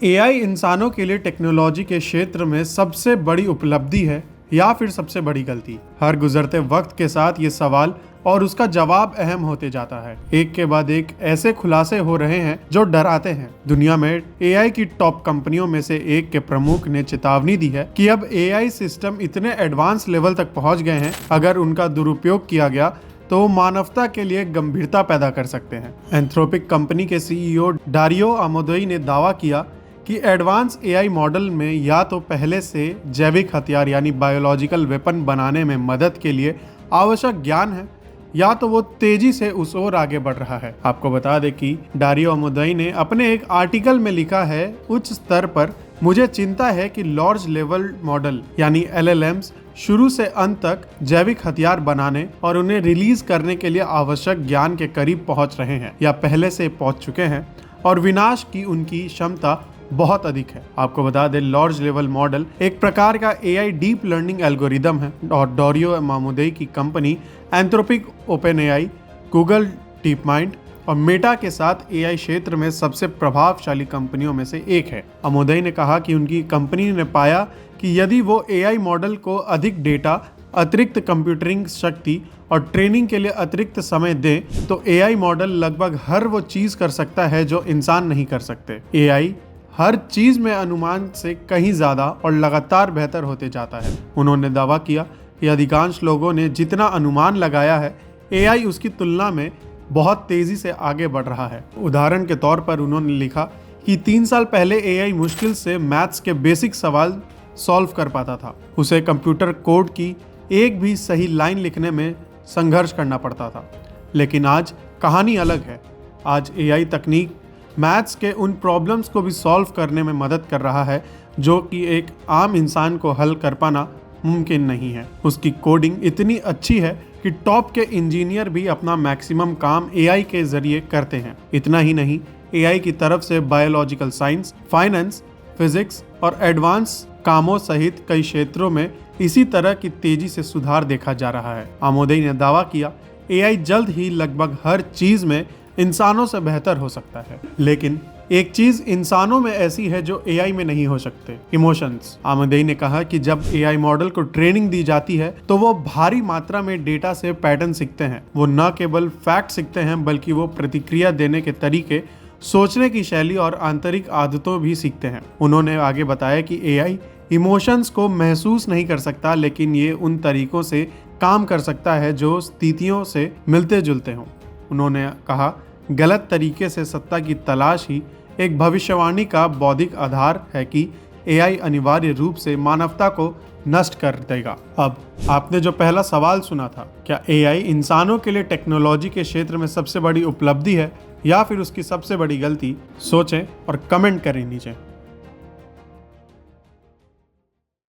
AI इंसानों के लिए टेक्नोलॉजी के क्षेत्र में सबसे बड़ी उपलब्धि है या फिर सबसे बड़ी गलती? हर गुजरते वक्त के साथ ये सवाल और उसका जवाब अहम होते जाता है। एक के बाद एक ऐसे खुलासे हो रहे हैं जो डराते हैं। दुनिया में एआई की टॉप कंपनियों में से एक के प्रमुख ने चेतावनी दी है कि अब एआई सिस्टम इतने एडवांस लेवल तक पहुंच गए हैं, अगर उनका दुरुपयोग किया गया तो वो मानवता के लिए गंभीरता पैदा कर सकते हैं। एंथ्रोपिक कंपनी के सीईओ डारियो आमोदोई ने दावा किया कि एडवांस एआई मॉडल में या तो पहले से जैविक हथियार यानी बायोलॉजिकल वेपन बनाने में मदद के लिए आवश्यक ज्ञान है, या तो वो तेजी से उस ओर आगे बढ़ रहा है। आपको बता दें कि डारियो आमोदोई ने अपने एक आर्टिकल में लिखा है, उच्च स्तर पर मुझे चिंता है कि लार्ज लेवल मॉडल यानी एलएलएम्स शुरू से अंत तक जैविक हथियार बनाने और उन्हें रिलीज करने के लिए आवश्यक ज्ञान के करीब पहुंच रहे हैं या पहले से पहुंच चुके हैं, और विनाश की उनकी क्षमता बहुत अधिक है। आपको बता दें, लार्ज लेवल मॉडल एक प्रकार का एआई डीप लर्निंग एल्गोरिदम है और डारियो आमोदोई की company Anthropic, open AI, Google deep mind और मेटा के साथ एआई क्षेत्र में सबसे प्रभावशाली कंपनियों में से एक है। आमोदोई ने कहा कि उनकी कंपनी ने पाया कि यदि वो एआई मॉडल को अधिक डेटा, अतिरिक्त कंप्यूटिंग शक्ति और ट्रेनिंग के लिए अतिरिक्त समय दे तो एआई मॉडल लगभग हर वो चीज कर सकता है जो इंसान नहीं कर सकते। एआई हर चीज में अनुमान से कहीं ज्यादा और लगातार बेहतर होते जाता है। उन्होंने दावा किया कि अधिकांश लोगों ने जितना अनुमान लगाया है, एआई उसकी तुलना में बहुत तेजी से आगे बढ़ रहा है। उदाहरण के तौर पर उन्होंने लिखा कि 3 साल पहले एआई मुश्किल से मैथ्स के बेसिक सवाल सॉल्व कर पाता था। उसे कंप्यूटर कोड की एक भी सही लाइन लिखने में संघर्ष करना पड़ता था। लेकिन आज कहानी अलग है। आज एआई तकनीक मैथ्स के उन प्रॉब्लम्स को भी सॉल्व करने में मदद कर रहा है जो कि एक आम इंसान को हल कर पाना मुमकिन नहीं है। उसकी कोडिंग इतनी अच्छी है कि टॉप के इंजीनियर भी अपना मैक्सिमम काम एआई के जरिए करते हैं। इतना ही नहीं, एआई की तरफ से बायोलॉजिकल साइंस, फाइनेंस, फिजिक्स और एडवांस कामों सहित कई क्षेत्रों में इसी तरह की तेजी से सुधार देखा जा रहा है। आमोदोई ने दावा किया, एआई जल्द ही लगभग हर चीज में इंसानों से बेहतर हो सकता है। लेकिन एक चीज इंसानों में ऐसी है जो एआई में नहीं हो सकते, इमोशंस। आमोदोई ने कहा कि जब एआई मॉडल को ट्रेनिंग दी जाती है तो वो भारी मात्रा में डेटा से पैटर्न सीखते हैं। वो न केवल फैक्ट सीखते हैं बल्कि वो प्रतिक्रिया देने के तरीके, सोचने की शैली और आंतरिक आदतों भी सीखते हैं। उन्होंने आगे बताया कि एआई इमोशंस को महसूस नहीं कर सकता, लेकिन ये उन तरीकों से काम कर सकता है जो स्थितियों से मिलते जुलते हों। उन्होंने कहा, गलत तरीके से सत्ता की तलाश ही एक भविष्यवाणी का बौद्धिक आधार है कि एआई अनिवार्य रूप से मानवता को नष्ट कर देगा। अब आपने जो पहला सवाल सुना था, क्या एआई इंसानों के लिए टेक्नोलॉजी के क्षेत्र में सबसे बड़ी उपलब्धि है या फिर उसकी सबसे बड़ी गलती? सोचें और कमेंट करें नीचे।